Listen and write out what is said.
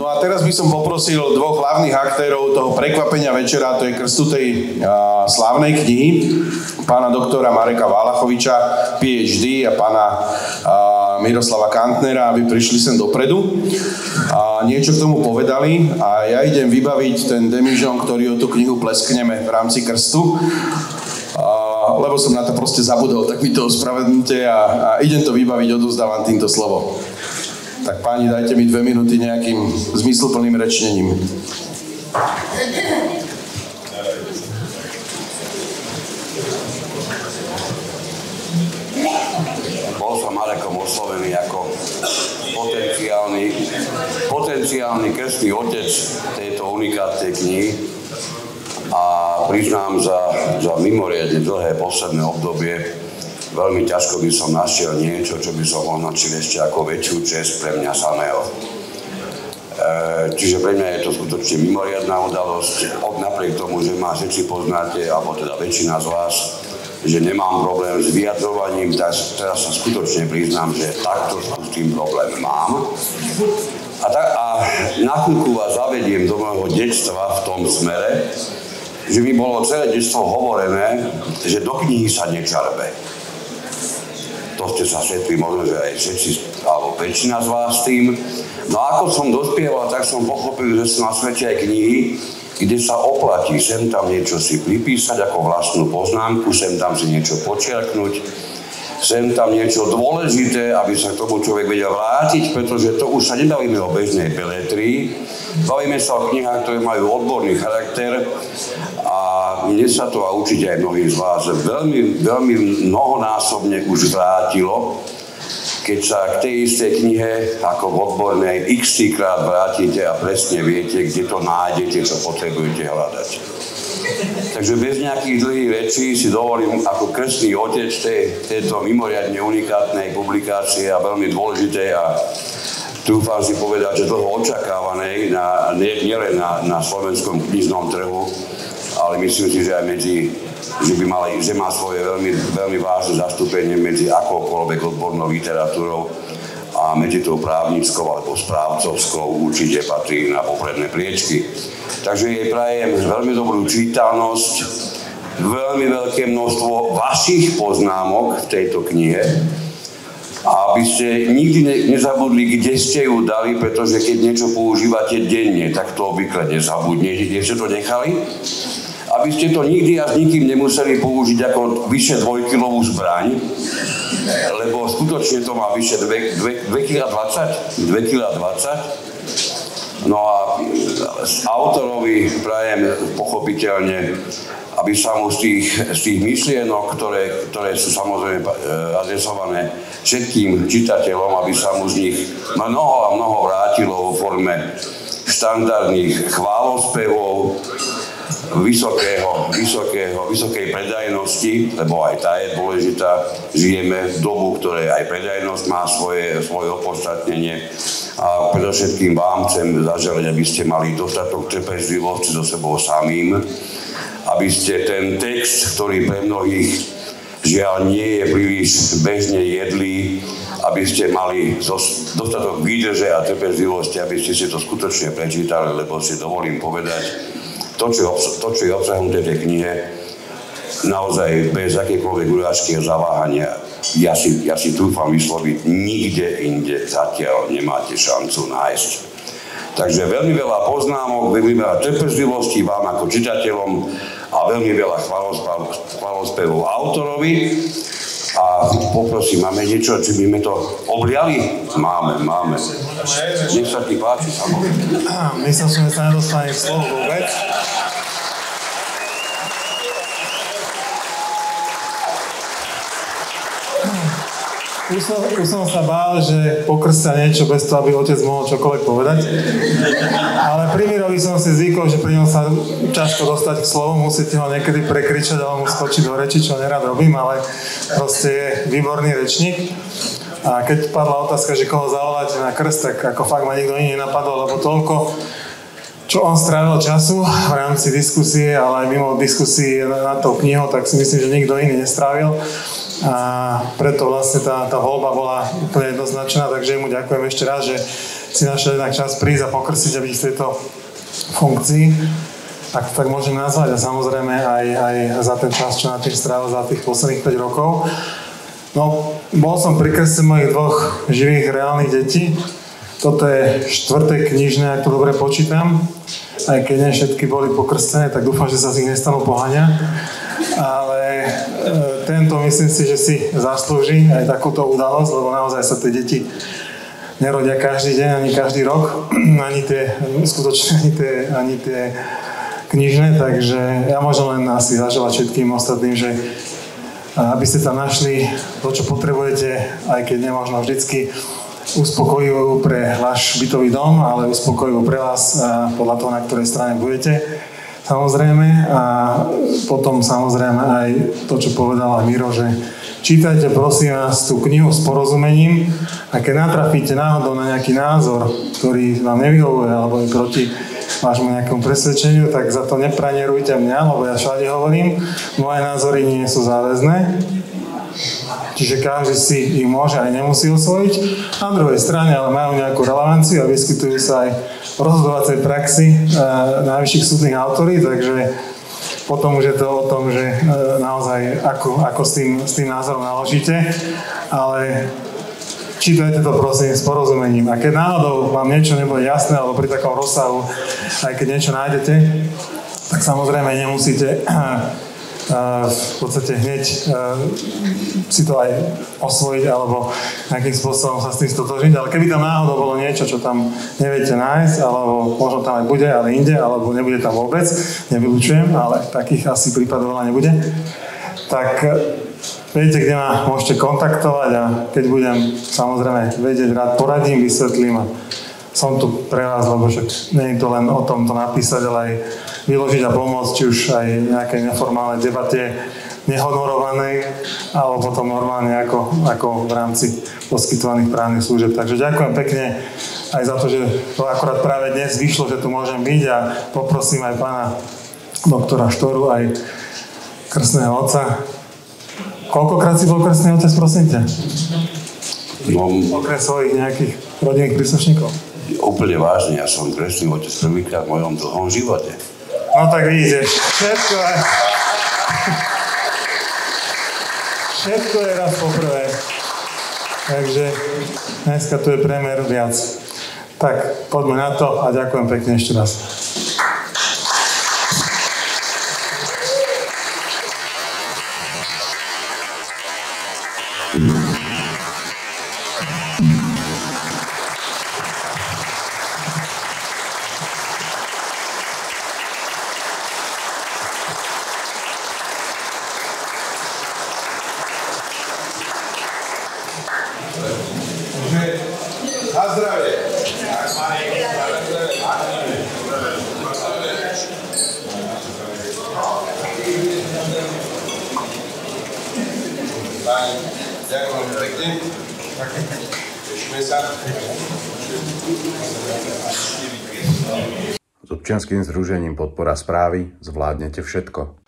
No a teraz by som poprosil dvoch hlavných aktérov toho prekvapenia večera, to je krstu tej slávnej knihy, pána doktora Mareka Valachoviča, PhD, a pána Miroslava Kantnera, aby prišli sem dopredu a niečo k tomu povedali. A ja idem vybaviť ten demižon, ktorý o tú knihu pleskneme v rámci krstu. Lebo som na to proste zabudol, tak mi to ospravedlňte a idem to vybaviť, odovzdávam týmto slovo. Tak páni, dajte mi 2 minúty nejakým zmysluplným rečnením. Bol som Marekom oslovený ako potenciálny krstný otec tejto unikátnej knihy a priznám za mimoriadne dlhé posledné obdobie veľmi ťažko by som našiel niečo, čo by som označil ešte ako väčšiu česť pre mňa samého. Čiže pre mňa je to skutočne mimoriadna udalosť. Napriek tomu, že ma všetci poznáte, alebo teda väčšina z vás, že nemám problém s vyjadrovaním, tak teraz sa skutočne priznám, že takto s tým problém mám. A na chvíľku vás zavediem do môjho detstva v tom smere, že mi bolo celé detstvo hovorené, že do knihy sa nečarbe. To ste sa všetci, možno, že aj všetci, alebo väčšina z vás tým. No a ako som dospieval, tak som pochopil, že sú na svete aj knihy, kde sa oplatí sem tam niečo si pripísať ako vlastnú poznámku, sem tam si niečo počiarknúť, sem tam niečo dôležité, aby sa k tomu človek vedel vrátiť, pretože to už sa nebavíme o bežnej beletrii, bavíme sa o knihách, ktoré majú odborný charakter a mne sa to, a určite aj mnohí z vás, veľmi mnohonásobne už vrátilo, keď sa k tej istej knihe, ako v odbornej, x-krát vrátite a presne viete, kde to nájdete, čo potrebujete hľadať. Takže bez nejakých dlhých rečí si dovolím ako krstný otec tejto mimoriadne unikátnej publikácie a veľmi dôležitej a trúfam si povedať, že dlho očakávanej nielen na slovenskom knižnom trhu, ale myslím si, že aj že má svoje veľmi vážne zastúpenie medzi akoukoľvek odbornou literatúrou a medzi tou právnickou alebo správcovskou určite patrí na popredné priečky. Takže jej prajem veľmi dobrú čítanosť, veľmi veľké množstvo vašich poznámok v tejto knihe, aby ste nikdy nezabudli, kde ste ju dali, pretože keď niečo používate denne, tak to obvykle nezabudnete, kde ste to nechali. Aby ste to nikdy a s nikým nemuseli použiť ako vyše 2-kilovú zbraň, lebo skutočne to má vyše 2,20 kg. No a autorovi prajem pochopiteľne, aby sa mu z tých myšlienok, ktoré sú samozrejme adresované všetkým čitateľom, aby sa mu z nich mnoho a mnoho vrátilo vo forme štandardných chválospevov, vysokej predajnosti, lebo aj tá je dôležitá. Žijeme v dobu, ktorej aj predajnosť má svoje opodstatnenie. A predovšetkým vám chcem zaželať, aby ste mali dostatok trpezlivosti so sebou samým, aby ste ten text, ktorý pre mnohých žiaľ nie je príliš bežne jedlý, aby ste mali dostatok výdrže a trpezlivosti, aby ste si to skutočne prečítali, lebo si dovolím povedať, to, čo je obsahnuté v tej knihe, naozaj bez akékoľvek urážky a zaváhania, ja si dúfam vysloviť, nikde inde zatiaľ nemáte šancu nájsť. Takže veľmi veľa poznámok, veľmi veľa trpezlivosti vám ako čitateľom a veľmi veľa chválospevov autorovi. A poprosím, máme niečo, či by sme to obliali? Máme. Nech sa ti páči, samozrejme. Myslím, že sa nedostane k slovu vôbec. Už som sa bál, že pokrstia niečo bez toho, aby otec mohol čokoľvek povedať. Ale pri Mirovi som si zvykol, že pri ňom sa ťažko dostať k slovu, musíte ho niekedy prekričať alebo mu skočiť do reči, čo nerad robím, ale proste je výborný rečník. A keď padla otázka, že koho zavolať na krst, tak ako fakt ma nikto iný nenapadol, lebo toľko, čo on strávil času v rámci diskusie, ale aj mimo diskusie nad tou knihou, tak si myslím, že nikto iný nestrávil. A preto vlastne tá voľba bola úplne jednoznačná, takže mu ďakujem ešte raz, že si našiel jednak čas prísť a pokrstiť a byť v tejto funkcii, ak tak môžem nazvať, a samozrejme aj za ten čas, čo na tým strávil za tých posledných 5 rokov. No, bol som pri krste mojich 2 živých, reálnych detí. Toto je 4. knižné, ak to dobre počítam. Aj keď nie všetky boli pokrstené, tak dúfam, že sa z nich nestanú pohania. Ale tento myslím si, že si zaslúži aj takúto udalosť, lebo naozaj sa tie deti nerodia každý deň, ani každý rok, ani tie skutočne, ani tie knižné, takže ja môžem len asi zaželať všetkým ostatným, že aby ste tam našli to, čo potrebujete, aj keď nemožno vždycky uspokojivú pre váš bytový dom, ale uspokojivú pre vás podľa toho, na ktorej strane budete, samozrejme. A potom samozrejme aj to, čo povedala Miro, že čítajte prosím vás tú knihu s porozumením a keď natrafíte náhodou na nejaký názor, ktorý vám nevyhovuje alebo je proti vášmu nejakému presvedčeniu, tak za to nepranierujte mňa, lebo ja všade hovorím, moje názory nie sú záväzné. Čiže každý si ich môže aj nemusí osvojiť. Na druhej strane ale majú nejakú relevanciu a vyskytujú sa aj v rozhodovacej praxi najvyšších súdnych autorít, takže potom už je to o tom, že naozaj ako s tým názorom naložíte, ale čítajte to prosím s porozumením. A keď náhodou vám niečo nebude jasné, alebo pri takom rozsahu, aj keď niečo nájdete, tak samozrejme nemusíte v podstate hneď si to aj osvojiť alebo nejakým spôsobom sa s tým stotožniť. Ale keby tam náhodou bolo niečo, čo tam neviete nájsť, alebo možno tam aj bude, ale inde, alebo nebude tam vôbec, nevylučujem, ale takých asi prípadov veľa nebude, tak viete, kde ma môžete kontaktovať a keď budem samozrejme vedieť, rád poradím, vysvetlím a som tu pre vás, lebo však nie je to len o tom to napísať, ale aj vyložiť a pomôcť, či už aj nejakej neformálnej debate nehonorovanej, alebo potom normálne ako v rámci poskytovaných právnych služieb. Takže ďakujem pekne aj za to, že to akorát práve dnes vyšlo, že tu môžem byť a poprosím aj pána doktora Štoru, aj krstného otca. Koľkokrát si bol krstný otec, prosím ťa? No, okrem svojich nejakých rodinných príslušníkov? Úplne vážne, ja som krstný otec prvýkrát v mojom dlhom živote. No tak vidíte, všetko je raz poprvé. Takže dneska tu je priemer viac. Tak, poďme na to a ďakujem pekne ešte raz. Na zdravie. Ďakujem pekne. Tešíme sa. S občianskym združením Podpora správy zvládnete všetko.